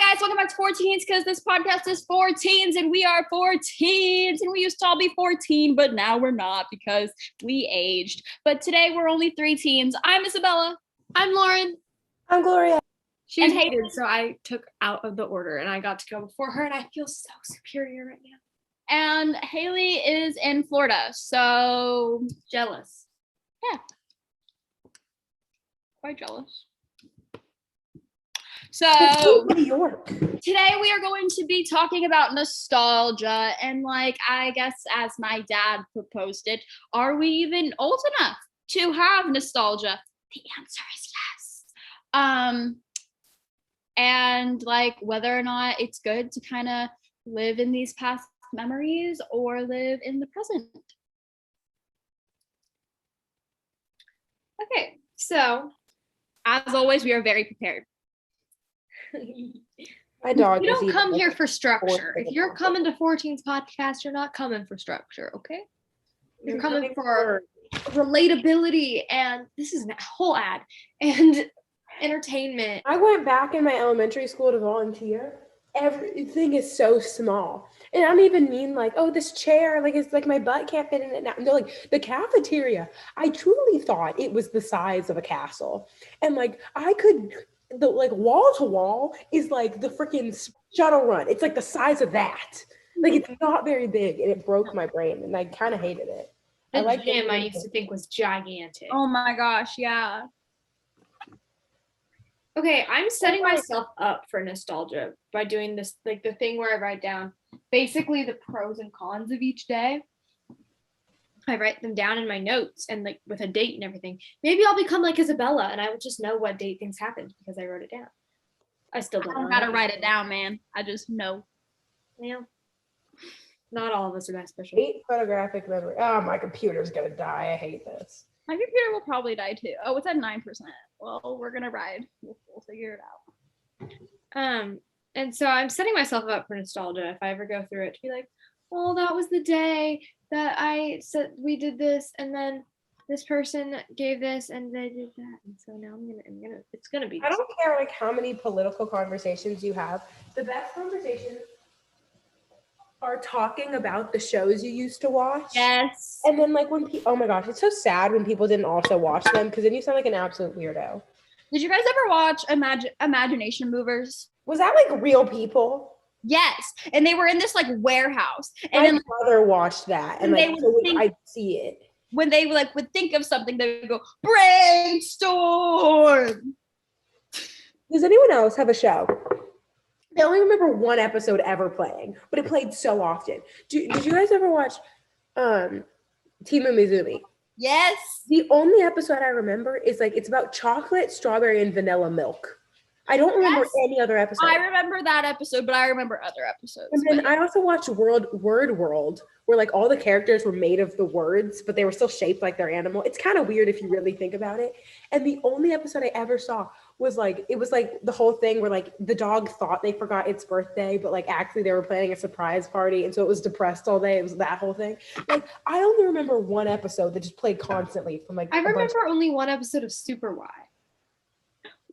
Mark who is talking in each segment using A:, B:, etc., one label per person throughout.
A: guys, welcome back to 14s because this podcast is 14s and we are 14s and we used to all be 14, but now we're not because we aged. But today we're only 3 teens. I'm Isabella. I'm Lauren.
B: I'm Gloria.
C: She's hated, so I took out of the order and I got to go before her and I feel so superior right now.
A: And Haley is in Florida, so
C: Jealous.
A: Yeah. Quite jealous. So
B: New York.
A: Today we are going to be talking about nostalgia and I guess as my dad proposed it, are we even old enough to have nostalgia? The answer is yes. And whether or not it's good to kind of live in these past memories or live in the present.
C: Okay, so
A: as always, we are very prepared.
B: My dog.
C: You don't come here for structure. If you're coming to 14's podcast, you're not coming for structure, okay? You're coming for relatability, and this is a whole ad, and entertainment.
B: I went back in my elementary school to volunteer. Everything is so small. And I don't even mean this chair, it's my butt can't fit in it now. No, the cafeteria. I truly thought it was the size of a castle. And I could, wall to wall is the freaking shuttle run. It's the size of that. It's not very big, and it broke my brain, and I kind of hated it.
C: The gym I used to think was gigantic.
A: Oh my gosh, yeah.
C: Okay, I'm setting myself up for nostalgia by doing this, the thing where I write down basically the pros and cons of each day. I write them down in my notes and with a date and everything. Maybe I'll become like Isabella and I would just know what date things happened because I wrote it down. I still don't know
A: how to write it down, man. I just know.
C: Yeah. Not all of us are that special.
B: Hate photographic memory. Oh, my computer's gonna die. I hate this.
A: My computer will probably die too. Oh, it's at 9%. Well, we're gonna ride. We'll figure it out.
C: And so I'm setting myself up for nostalgia if I ever go through it to be well, that was the day that I said we did this, and then this person gave this, and they did that, and so now it's gonna be.
B: I don't care how many political conversations you have. The best conversations are talking about the shows you used to watch.
A: Yes.
B: And then when oh my gosh, it's so sad when people didn't also watch them because then you sound like an absolute weirdo.
A: Did you guys ever watch Imagination Movers?
B: Was that real people?
A: Yes, and they were in this warehouse. And
B: my
A: then
B: brother watched that, and I'd see it.
A: When they would think of something, they would go brainstorm.
B: Does anyone else have a show? I only remember one episode ever playing, but it played so often. Did you guys ever watch Team Umizoomi?
A: Yes.
B: The only episode I remember is it's about chocolate, strawberry, and vanilla milk. I don't remember any other episode.
A: I remember that episode, but I remember other episodes.
B: And then I also watched Word World, where all the characters were made of the words, but they were still shaped like their animal. It's kind of weird if you really think about it. And the only episode I ever saw was it was the whole thing where the dog thought they forgot its birthday, but actually they were planning a surprise party, and so it was depressed all day. It was that whole thing. I only remember one episode that just played constantly from
C: I remember only one episode of Super Y.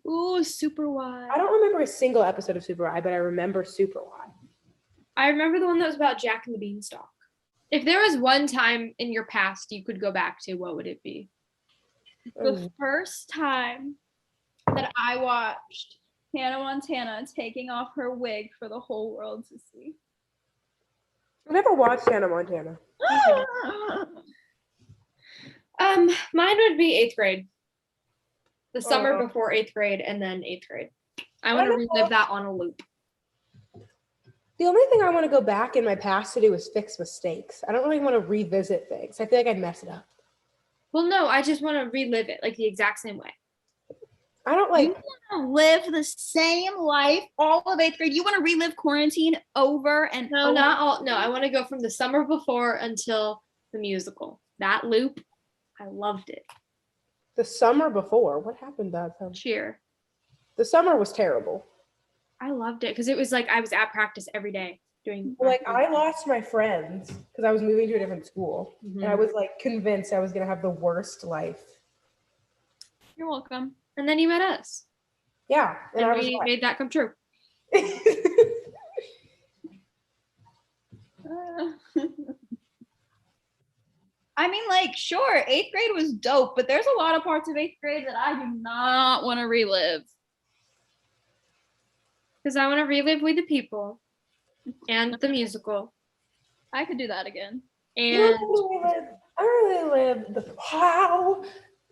A: Ooh, Super Y.
B: I don't remember a single episode of Super Y, but I remember Super Y.
C: I remember the one that was about Jack and the Beanstalk. If there was one time in your past you could go back to, what would it be?
A: The first time that I watched Hannah Montana taking off her wig for the whole world to see.
B: I've never watched Hannah Montana.
C: Mine would be 8th grade. The summer before 8th grade and then 8th grade. I want to relive that on a loop.
B: The only thing I want to go back in my past to do is fix mistakes. I don't really want to revisit things. I feel like I'd mess it up.
C: Well, no, I just want to relive it the exact same way.
B: I don't
A: You want to live the same life all of 8th grade. You want to relive quarantine over and
C: No,
A: over.
C: not all. No, I want to go from the summer before until the musical. That loop, I loved it.
B: The summer before, what happened that time?
C: Cheer.
B: The summer was terrible.
C: I loved it because it was I was at practice every day doing.
B: I lost my friends because I was moving to a different school, and I was convinced I was gonna have the worst life.
A: You're welcome.
C: And then you met us.
B: Yeah,
C: And we made that come true.
A: I mean, like, sure, 8th grade was dope, but there's a lot of parts of 8th grade that I do not want to relive.
C: Because I want to relive We the People and the musical.
A: I could do that again.
C: And
B: I really live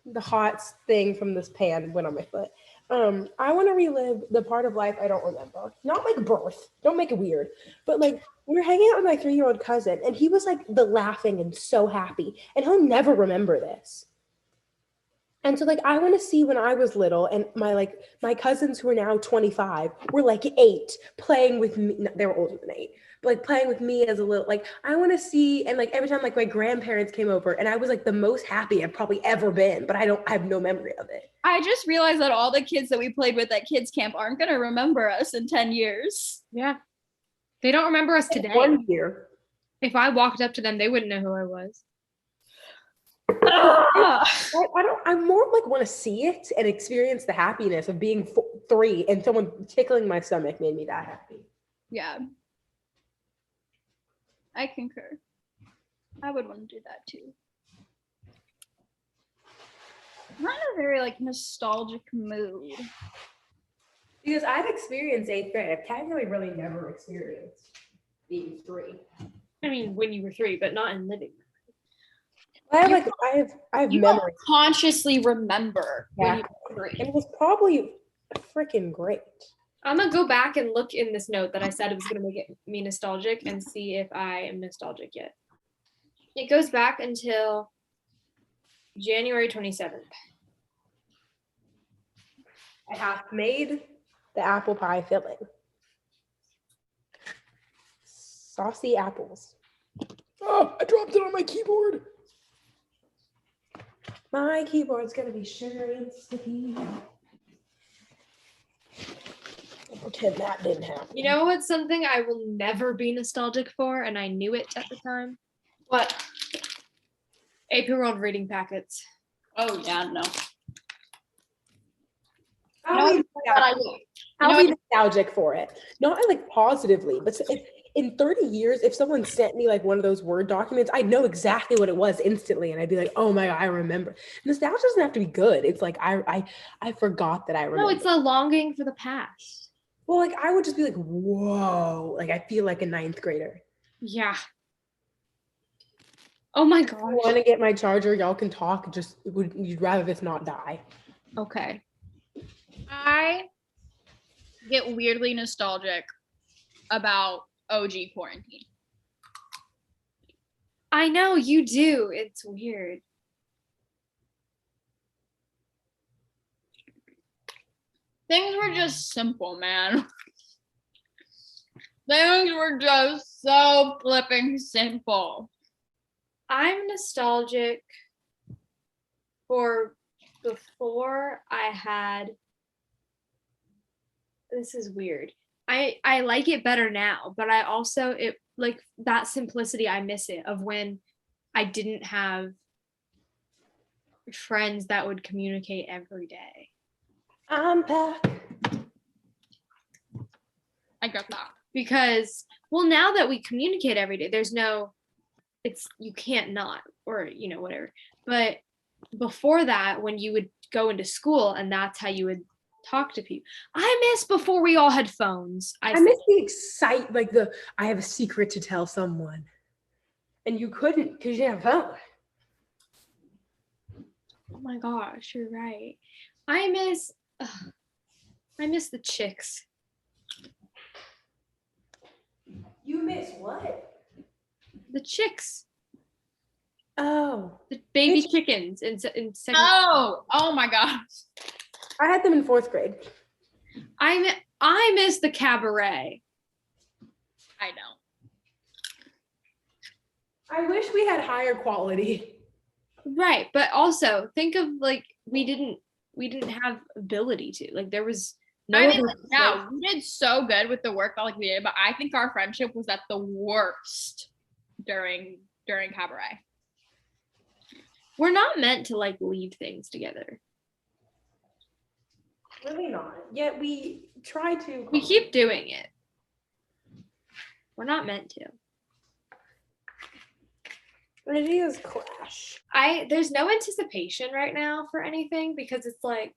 B: the hot thing from this pan went on my foot. I want to relive the part of life I don't remember. Not like birth. Don't make it weird. But like we were hanging out with my 3-year-old cousin, and he was like the laughing and so happy, and he'll never remember this. And so like I want to see when I was little, and my cousins who are now 25 were like 8 playing with me. No, they were older than 8, but like playing with me as a little, like I want to see, and like every time like my grandparents came over, and I was like the most happy I've probably ever been, but I have no memory of it.
A: I just realized that all the kids that we played with at kids camp aren't going to remember us in 10 years.
C: yeah, they don't remember us today.
B: 1 year.
C: If I walked up to them, they wouldn't know who I was.
B: I more like want to see it and experience the happiness of being 3 and someone tickling my stomach made me that happy.
A: Yeah. I concur. I would want to do that too. I'm not in a very like nostalgic mood.
B: Because I've experienced 8th grade. I've technically really never experienced being 3.
C: I mean, when you were 3, but not in living.
B: I have
A: You
B: memories.
A: don't consciously remember when you were 3.
B: It was probably freaking great.
C: I'm gonna go back and look in this note that I said it was gonna make me nostalgic and see if I am nostalgic yet. It goes back until January 27th.
B: I have made the apple pie filling. Saucy apples. Oh, I dropped it on my keyboard. My keyboard's gonna be sugary and sticky. I'll pretend that didn't happen.
C: You know what's something I will never be nostalgic for, and I knew it at the time?
A: What?
C: AP World reading packets.
A: Oh yeah, no.
B: I'll be
A: I'll be
B: nostalgic for it. Not like positively, but in 30 years, if someone sent me like one of those Word documents, I'd know exactly what it was instantly. And I'd be like, oh my God, I remember. Nostalgia doesn't have to be good. It's like, I forgot that I remember.
C: No, it's a longing for the past.
B: Well, like I would just be like, whoa, like I feel like a 9th grader.
C: Yeah. Oh my
B: I
C: gosh.
B: want to get my charger. Y'all can talk. Just you'd rather this not die.
C: Okay.
A: I get weirdly nostalgic about OG quarantine.
C: I know you do. It's weird.
A: Things were just simple, man. Things were just so flipping simple.
C: I'm nostalgic for before I had. This is weird. I like it better now, but I also it like that simplicity. I miss it of when I didn't have friends that would communicate every day.
B: I'm back.
A: I get that.
C: Because well, now that we communicate every day, there's no, it's you can't not, or you know, whatever. But before that, when you would go into school and that's how you would talk to people. I miss before we all had phones.
B: I miss the like I have a secret to tell someone. And you couldn't because you didn't have a phone.
C: Oh my gosh, you're right. I miss the chicks.
B: You miss what?
C: The chicks.
B: Oh.
C: The baby chickens in second.
A: Oh my gosh.
B: I had them in 4th grade.
C: I miss the cabaret.
A: I know.
B: I wish we had higher quality.
C: Right, but also think of like we didn't have ability to, like there was no
A: I mean, like, yeah, we did so good with the work that like we did, but I think our friendship was at the worst during cabaret.
C: We're not meant to like leave things together.
B: Really not. Yet we try to.
C: We keep doing it. We're not meant to.
B: Ideas clash.
C: There's no anticipation right now for anything because it's like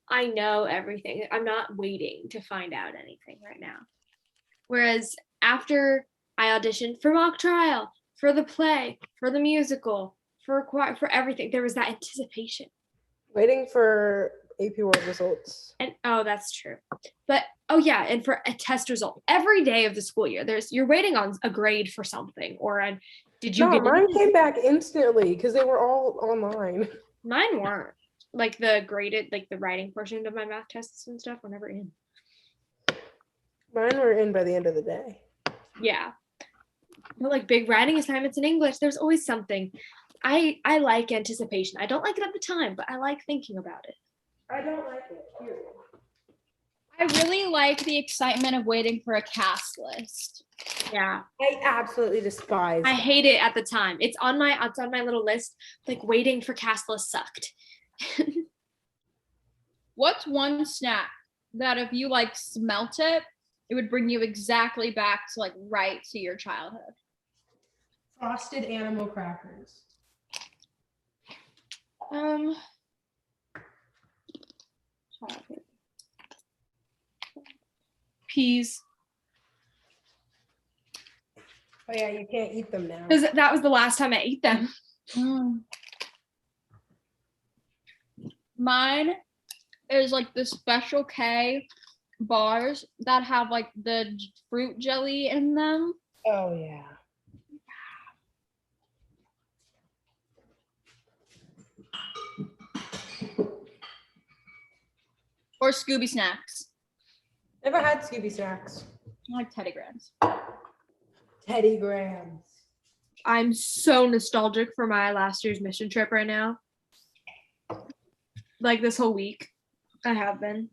C: I know everything. I'm not waiting to find out anything right now. Whereas after I auditioned for mock trial, for the play, for the musical, for everything, there was that anticipation.
B: Waiting for AP World results.
C: And oh, that's true. But oh yeah, and for a test result every day of the school year, you're waiting on a grade for something or a did you
B: No,
C: get
B: mine came back instantly because they were all online.
C: Mine weren't. Like the graded, like the writing portion of my math tests and stuff were never in.
B: Mine were in by the end of the day.
C: Yeah. But like big writing assignments in English, there's always something. I like anticipation. I don't like it at the time, but I like thinking about it.
B: I don't like it. Period.
A: I really like the excitement of waiting for a cast list.
C: Yeah.
B: I absolutely despise.
C: I hate it at the time. It's on my little list. Like waiting for cast list sucked.
A: What's one snack that if you like smelt it, it would bring you exactly back to like right to your childhood?
B: Frosted animal crackers.
C: Peas.
B: Oh yeah, you can't eat them now.
C: Because that was the last time I ate them.
A: Mine is like the Special K bars that have like the fruit jelly in them.
B: Oh yeah.
A: Or Scooby Snacks.
B: Never had Scooby Snacks.
A: I like Teddy Grahams.
B: Teddy Grahams.
C: I'm so nostalgic for my last year's mission trip right now. Like this whole week, I have been.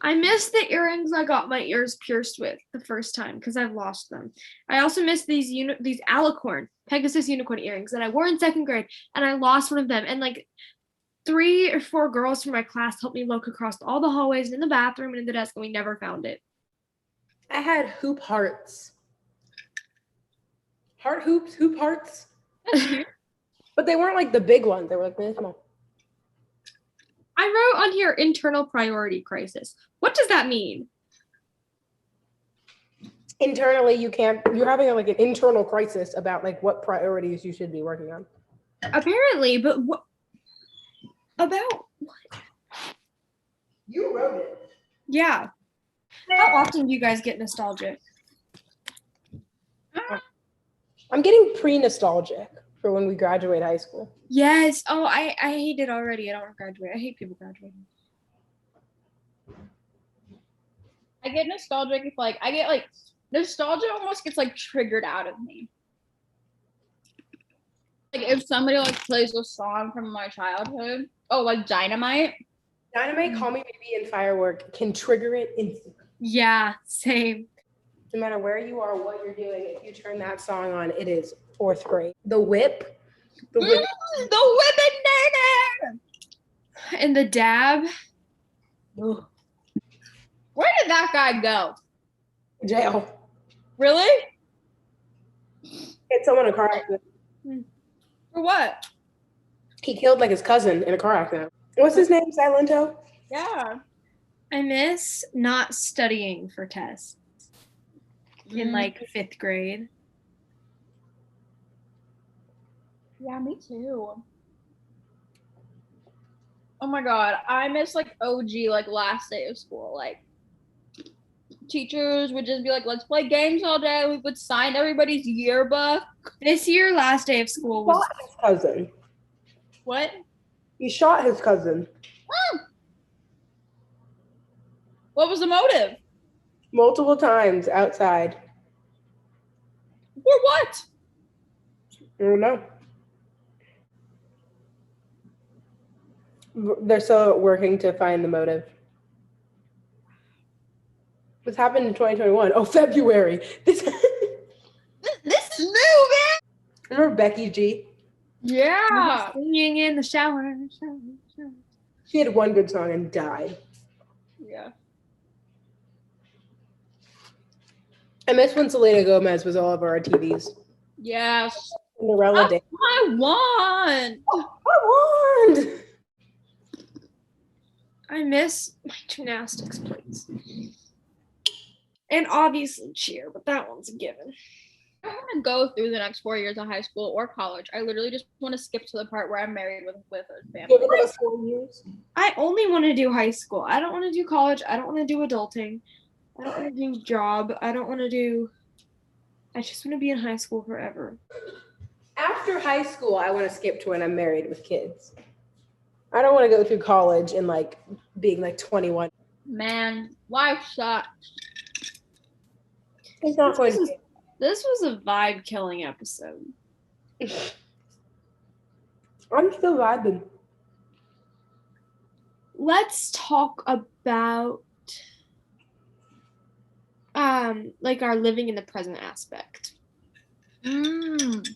C: I miss the earrings I got my ears pierced with the first time because I've lost them. I also miss these Alicorn Pegasus unicorn earrings that I wore in second grade, and I lost one of them. And like 3 or 4 girls from my class helped me look across all the hallways and in the bathroom and in the desk, and we never found it.
B: I had hoop hearts. Hoop hearts. But they weren't like the big ones. They were like, come on.
C: I wrote on here internal priority crisis. What does that mean?
B: Internally, you're having like an internal crisis about like what priorities you should be working on.
C: Apparently, but what about what?
B: You wrote it.
C: Yeah. How often do you guys get nostalgic?
B: I'm getting pre-nostalgic for when we graduate high school.
C: Yes. Oh, I hate it already. I don't want to graduate. I hate people graduating.
A: I get nostalgic if like I get like nostalgia almost gets like triggered out of me. Like if somebody like plays a song from my childhood, like Dynamite.
B: Dynamite, Call Me Maybe, and Firework can trigger it instantly.
C: Yeah, same.
B: No matter where you are, what you're doing, if you turn that song on, it is 4th grade. The Whip.
A: The Whip and
C: And the Dab.
B: Ugh.
A: Where did that guy go?
B: Jail.
A: Really?
B: Hit someone in a car accident.
A: For what?
B: He killed like his cousin in a car accident. What's his name? Silento?
A: Yeah.
C: I miss not studying for tests in like 5th grade.
A: Yeah, me too. Oh my god, I miss like OG like last day of school. Like teachers would just be like, let's play games all day. We would sign everybody's yearbook.
C: This year, last day of school was
B: Shot his cousin.
A: What?
B: He shot his cousin.
A: What was the motive?
B: Multiple times outside.
A: For what?
B: I don't know. They're still working to find the motive. This happened in 2021. Oh, February. This
A: This is new, man.
B: Remember Becky G?
A: Yeah.
C: singing in the shower.
B: She had one good song and died.
A: Yeah.
B: I miss when Selena Gomez was all over our TVs.
A: Yes.
B: Cinderella Day.
A: I want.
B: I won!
C: I miss my gymnastics plates. And obviously cheer, but that one's a given.
A: I don't want to go through the next 4 years of high school or college. I literally just want to skip to the part where I'm married with a family.
B: Give it those 4 years.
C: I only want to do high school. I don't want to do college. I don't want to do adulting. I don't want to do job. I just want to be in high school forever.
B: After high school, I want to skip to when I'm married with kids. I don't want to go through college and like being like 21.
A: Man, life sucks.
B: It's not going to be.
C: This was a vibe killing episode.
B: I'm still vibing.
C: Let's talk about like our living in the present aspect.
A: Don't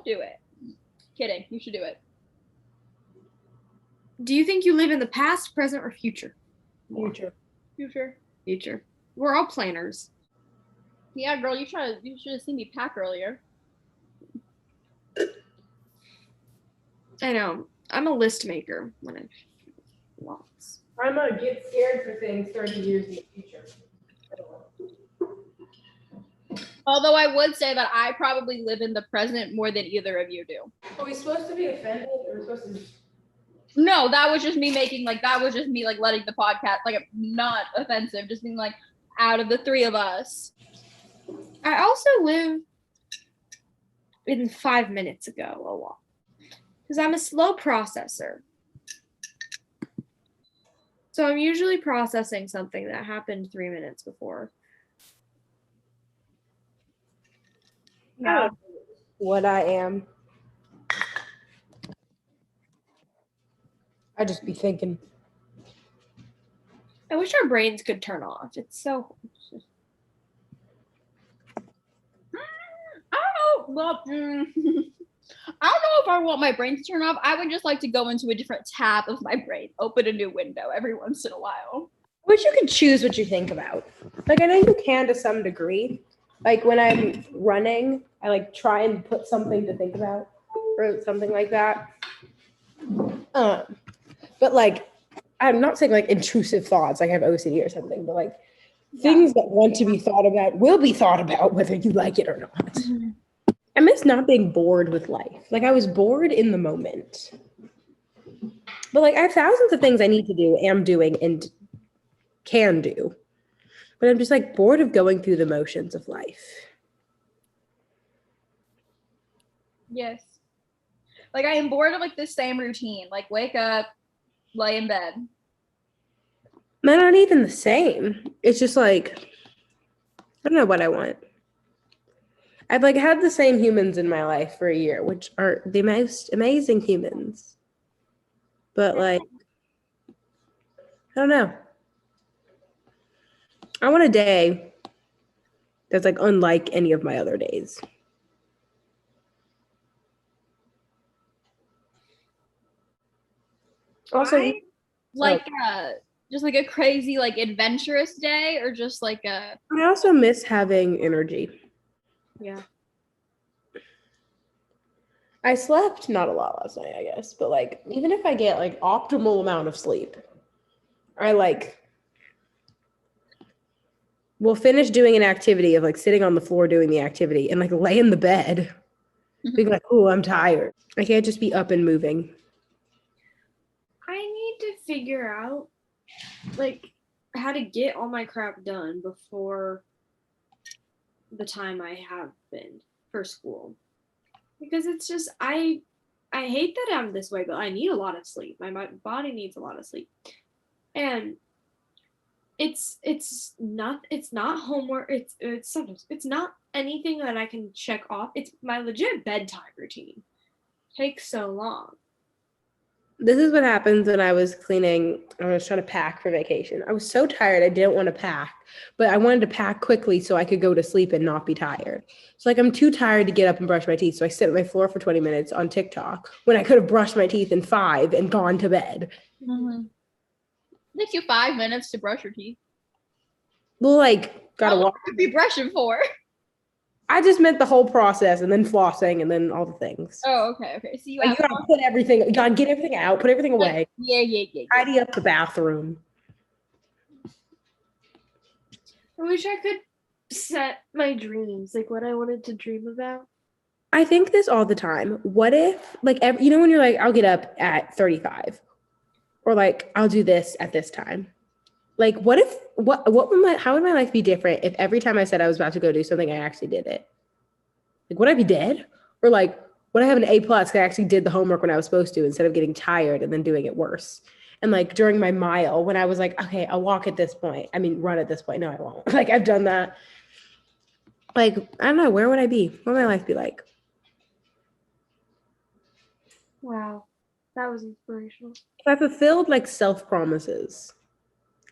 A: do it. Kidding. You should do it.
C: Do you think you live in the past, present, or future?
B: Future.
C: Future. We're all planners.
A: Yeah, girl, you should have seen me pack earlier.
C: I know. I'm a list maker when I lots.
B: I'm gonna get scared for things 30 years in the future.
A: Although I would say that I probably live in the present more than either of you do.
B: Are we supposed to be offended, or are we supposed to?
A: No, that was just me letting the podcast, like, not offensive, just being like, out of the three of us.
C: I also live in 5 minutes ago a lot because I'm a slow processor. So I'm usually processing something that happened 3 minutes before.
B: Yeah. What I am. I just be thinking.
C: I wish our brains could turn off. It's so.
A: I don't know. Well, I don't know if I want my brain to turn off. I would just like to go into a different tab of my brain, open a new window every once in a while.
B: I wish you could choose what you think about. Like, I know you can to some degree. Like, when I'm running, I like try and put something to think about or something like that. But like, I'm not saying like intrusive thoughts, like I have OCD or something, but like things that want to be thought about will be thought about whether you like it or not.
A: Mm-hmm.
B: I miss not being bored with life. Like, I was bored in the moment. But like, I have thousands of things I need to do, am doing, and can do. But I'm just like bored of going through the motions of life.
A: Yes. Like, I am bored of like the same routine. Like, wake up, lay in bed.
B: They're not even the same. It's just like, I don't know what I want. I've like had the same humans in my life for a year, which are the most amazing humans. But like, I don't know. I want a day that's like unlike any of my other days. Also,
A: Just like a crazy, like, adventurous day, or just like a.
B: I also miss having energy.
C: Yeah.
B: I slept not a lot last night, I guess, but like, even if I get like optimal amount of sleep, I like will finish doing an activity of like sitting on the floor doing the activity and like lay in the bed being like, oh, I'm tired. I can't just be up and moving.
C: I need to figure out like how to get all my crap done before the time I have been for school. Because it's just I hate that I'm this way, but I need a lot of sleep. My body needs a lot of sleep. And it's not homework. It's sometimes it's not anything that I can check off. It's my legit bedtime routine. Takes so long.
B: This is what happens when I was cleaning. I was trying to pack for vacation. I was so tired. I didn't want to pack, but I wanted to pack quickly so I could go to sleep and not be tired. So like I'm too tired to get up and brush my teeth. So I sit on my floor for 20 minutes on TikTok when I could have brushed my teeth in 5 and gone to bed.
A: Mm-hmm. It takes you 5 minutes to brush your teeth.
B: Well, like gotta
A: How long
B: walk.
A: would you be brushing for?
B: I just meant the whole process and then flossing and then all the things.
A: Oh, okay. So you
B: Like,
A: have
B: you gotta put everything, you gotta get everything out, put everything away,
A: yeah.
B: tidy up the bathroom.
C: I wish I could set my dreams, like what I wanted to dream about.
B: I think this all the time. What if, like, you know, when you're like, I'll get up at 35, or like, I'll do this at this time. Like, what if, how would my life be different if every time I said I was about to go do something, I actually did it? Like, would I be dead? Or like, would I have an A plus because I actually did the homework when I was supposed to instead of getting tired and then doing it worse? And like during my mile, when I was like, okay, I'll walk at this point. I mean, run at this point. No, I won't. Like, I've done that. Like, I don't know. Where would I be? What would my life be like?
C: Wow, that was inspirational.
B: If I fulfilled like self promises,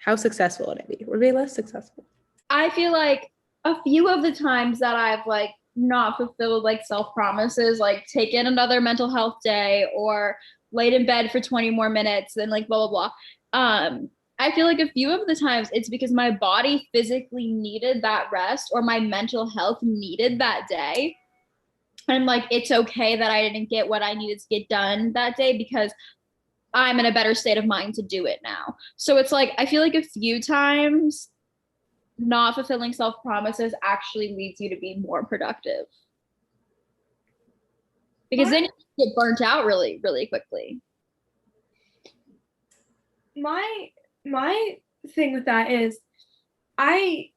B: how successful would I be? Would I be less successful?
A: I feel like a few of the times that I've like not fulfilled like self promises, like taken another mental health day or laid in bed for 20 more minutes and like blah blah blah. I feel like a few of the times it's because my body physically needed that rest or my mental health needed that day. And like it's okay that I didn't get what I needed to get done that day because I'm in a better state of mind to do it now. So it's like I feel like a few times not fulfilling self promises actually leads you to be more productive. Because then you get burnt out really, really quickly.
C: My thing with that is I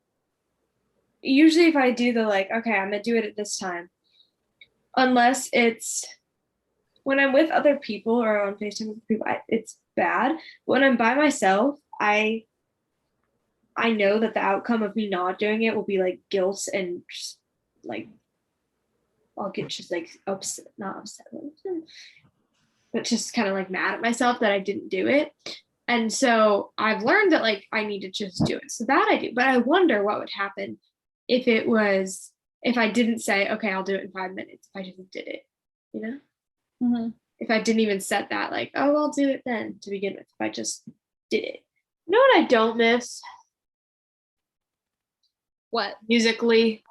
C: usually if I do the like, okay, I'm gonna do it at this time, unless it's when I'm with other people or on FaceTime with people, it's bad. But when I'm by myself, I know that the outcome of me not doing it will be like guilt and just, like I'll get just like upset, not upset, but just kind of like mad at myself that I didn't do it. And so I've learned that like I need to just do it. So that I do. But I wonder what would happen if I didn't say, okay, I'll do it in 5 minutes, if I just did it, you know?
A: Mm-hmm.
C: If I didn't even set that, like, oh, I'll do it then to begin with, if I just did it. You know what I don't miss?
A: What?
C: Musically.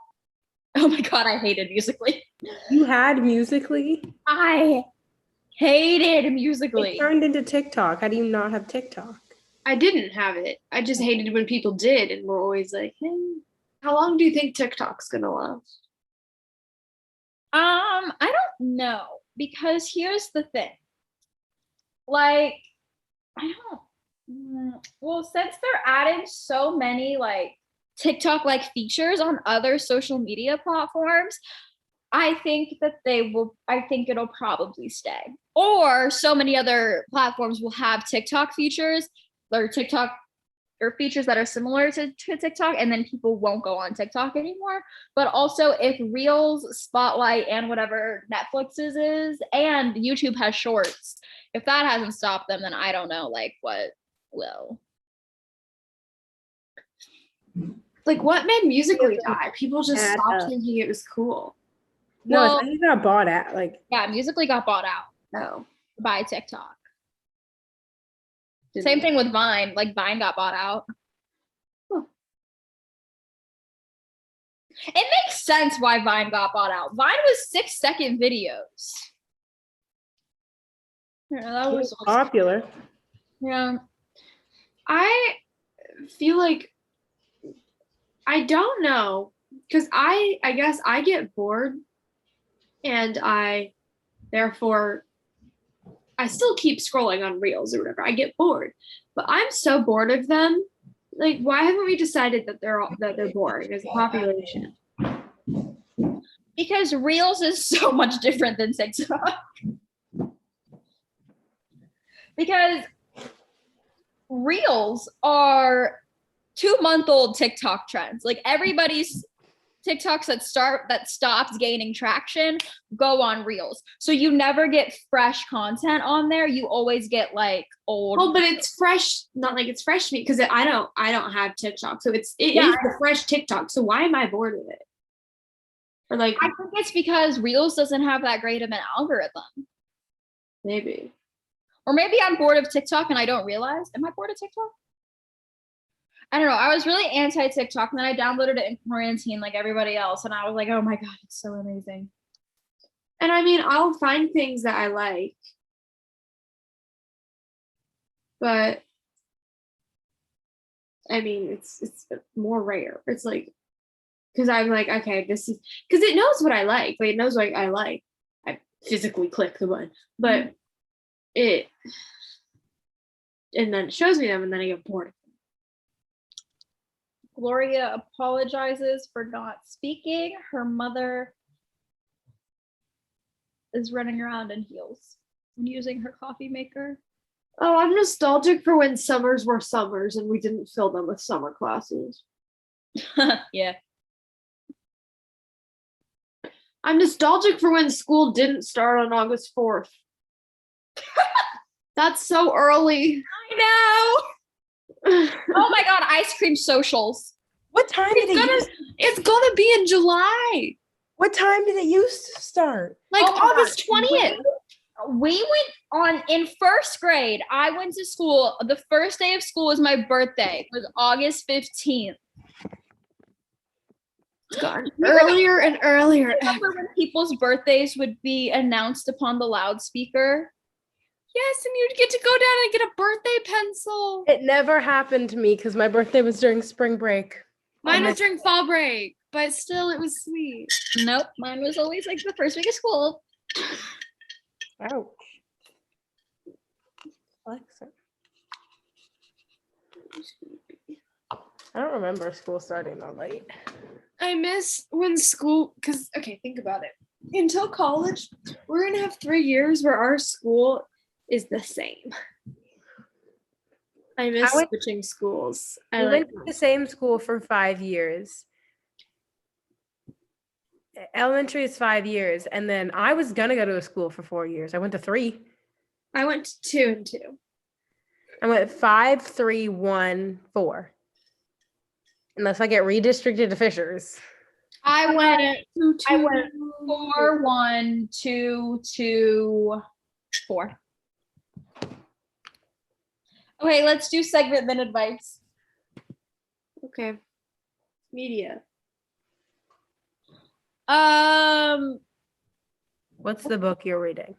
A: Oh my God, I hated Musically.
B: You had Musically?
A: I hated Musically.
B: It turned into TikTok. How do you not have TikTok?
C: I didn't have it. I just hated when people did and were always like, hey, how long do you think TikTok's gonna last?
A: I don't know, because here's the thing. Like, I don't well, since they're adding so many like TikTok like features on other social media platforms, I think it'll probably stay. Or so many other platforms will have TikTok features or TikTok or features that are similar to TikTok, and then people won't go on TikTok anymore. But also if Reels, Spotlight, and whatever Netflix's is, and YouTube has Shorts, if that hasn't stopped them, then I don't know like what will.
C: Like what made Musically die? People just stopped thinking it was cool.
B: No,
A: Well,
B: I think it got bought out. Like,
A: yeah, Musically got bought out
C: No.
A: by TikTok. Same thing with Vine. Like Vine got bought out.
C: Huh.
A: It makes sense why Vine got bought out. Vine was 6-second videos. Yeah, that
B: it
A: was
B: was popular.
A: yeah.
C: I feel like I don't know, because I guess I get bored and I therefore I still keep scrolling on Reels or whatever. I get bored, but I'm so bored of them. Like, why haven't we decided that they're boring as a population?
A: Because Reels is so much different than TikTok. Because Reels are 2-month-old TikTok trends. Like everybody's TikToks that stops gaining traction go on Reels. So you never get fresh content on there. You always get like old.
C: Oh, but it's fresh, not like it's fresh to me because I don't have TikTok. So it is the fresh TikTok. So why am I bored with it? Or like
A: I think it's because Reels doesn't have that great of an algorithm.
C: maybe.
A: Or maybe I'm bored of TikTok and I don't realize. Am I bored of TikTok? I don't know. I was really anti TikTok, and then I downloaded it in quarantine like everybody else, and I was like, oh my God, it's so amazing.
C: And I mean, I'll find things that I like, but I mean, it's more rare. It's like, because I'm like, okay, this is, because it knows what I like. Like, it knows what I like. I physically click the button, but and then it shows me them, and then I get bored.
A: Gloria apologizes for not speaking. Her mother is running around in heels and using her coffee maker.
C: Oh, I'm nostalgic for when summers were summers and we didn't fill them with summer classes.
A: Yeah.
C: I'm nostalgic for when school didn't start on August 4th. That's so early.
A: I know. Oh my God, ice cream socials.
B: What time did
C: It's gonna be in July.
B: What time did it used to start?
C: Like August 20th.
A: We went on in first grade. I went to school. The first day of school was my birthday. It was August 15th.
C: It's gotten earlier and earlier.
A: Remember when people's birthdays would be announced upon the loudspeaker?
C: Yes, and you'd get to go down and get a birthday pencil.
B: It never happened to me because my birthday was during spring break.
C: Mine was during fall break, but still it was sweet.
A: Nope, mine was always like the first week of school.
B: Ouch. Alexa. I don't remember school starting that late.
C: I miss when school, because, okay, think about it. Until college, we're going to have 3 years where our school is the same. I miss switching schools.
B: I went to the same school for 5 years. Elementary is 5 years, and then I was gonna go to a school for 4 years. I went to 3.
C: I went to 2 and 2.
B: I went 5, 3, 1, 4. Unless I get redistricted to Fishers.
A: I went 4, 1, 2, 2, 4. Okay, let's do segment then advice.
C: Okay. Media.
B: What's the book you're reading?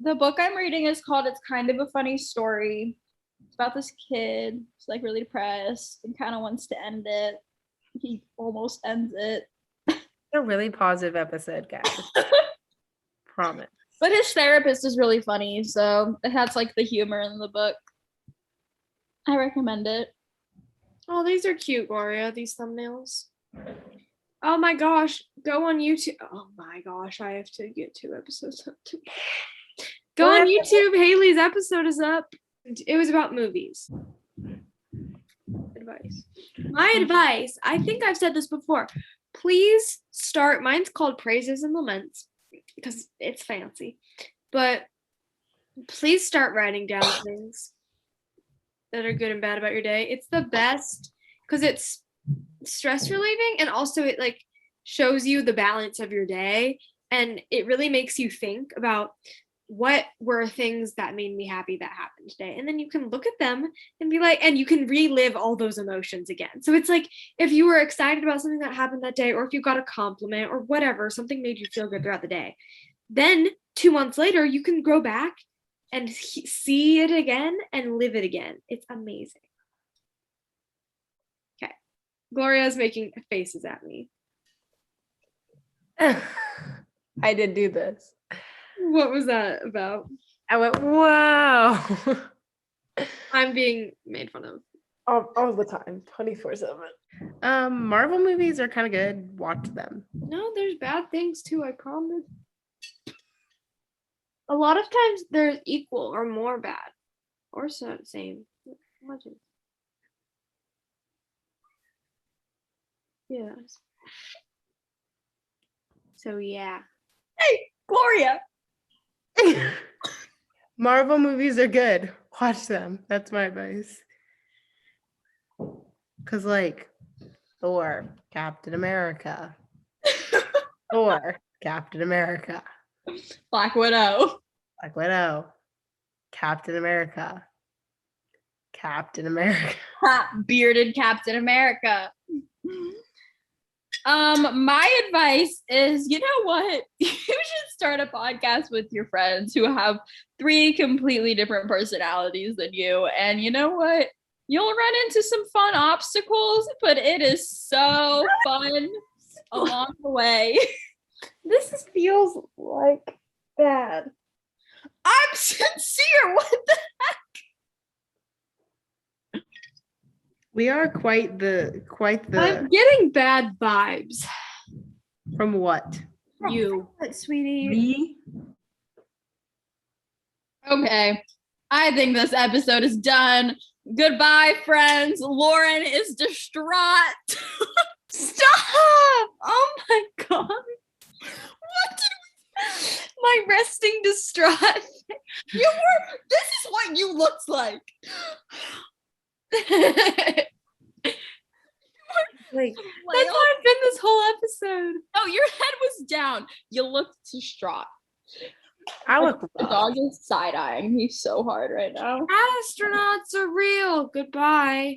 A: The book I'm reading is called It's Kind of a Funny Story. It's about this kid who's like really depressed and kind of wants to end it. He almost ends it.
B: A really positive episode, guys. Promise.
A: But his therapist is really funny, so that's like the humor in the book. I recommend it.
C: Oh, these are cute, Gloria, these thumbnails. Oh my gosh, go on YouTube. Oh my gosh, I have to get 2 episodes up too. Go on YouTube, Haley's episode is up. It was about movies. Advice. My advice, I think I've said this before. Please start, mine's called Praises and Laments because it's fancy. But please start writing down things that are good and bad about your day. It's the best because it's stress relieving, and also it like shows you the balance of your day, and it really makes you think about what were things that made me happy that happened today, and then you can look at them and be like, and you can relive all those emotions again. So it's like if you were excited about something that happened that day, or if you got a compliment or whatever, something made you feel good throughout the day, then 2 months later you can go back and see it again and live it again. It's amazing. Okay. Gloria's making faces at me.
B: I did do this.
C: What was that about?
B: I went, whoa.
C: I'm being made fun of.
B: All the time, 24/7. Marvel movies are kind of good. Watch them.
C: No, there's bad things too, I promise. A lot of times they're equal or more bad. Or so same. Imagine. Yeah.
A: So yeah.
C: Gloria.
B: Marvel movies are good. Watch them. That's my advice. Cause like Thor, Captain America. Thor, Captain America.
A: Black Widow.
B: Black Widow, Captain America. Captain America.
A: Bearded Captain America. My advice is, you know what? You should start a podcast with your friends who have 3 completely different personalities than you. And you know what? You'll run into some fun obstacles, but it is so fun along the way.
C: This feels like bad.
A: I'm sincere. What the?
B: We are quite the
A: I'm getting bad vibes.
B: from what?
A: You,
C: Sweetie.
B: Me?
A: okay. I think this episode is done. Goodbye, friends. Lauren is distraught.
C: Stop! Oh my god.
A: What did my resting distraught? You were. This is what you looked like.
C: Like, that's how I've been this whole episode.
A: No, your head was down. You looked distraught.
B: I look
A: The dog is side eyeing me so hard right now.
C: Astronauts are real. Goodbye.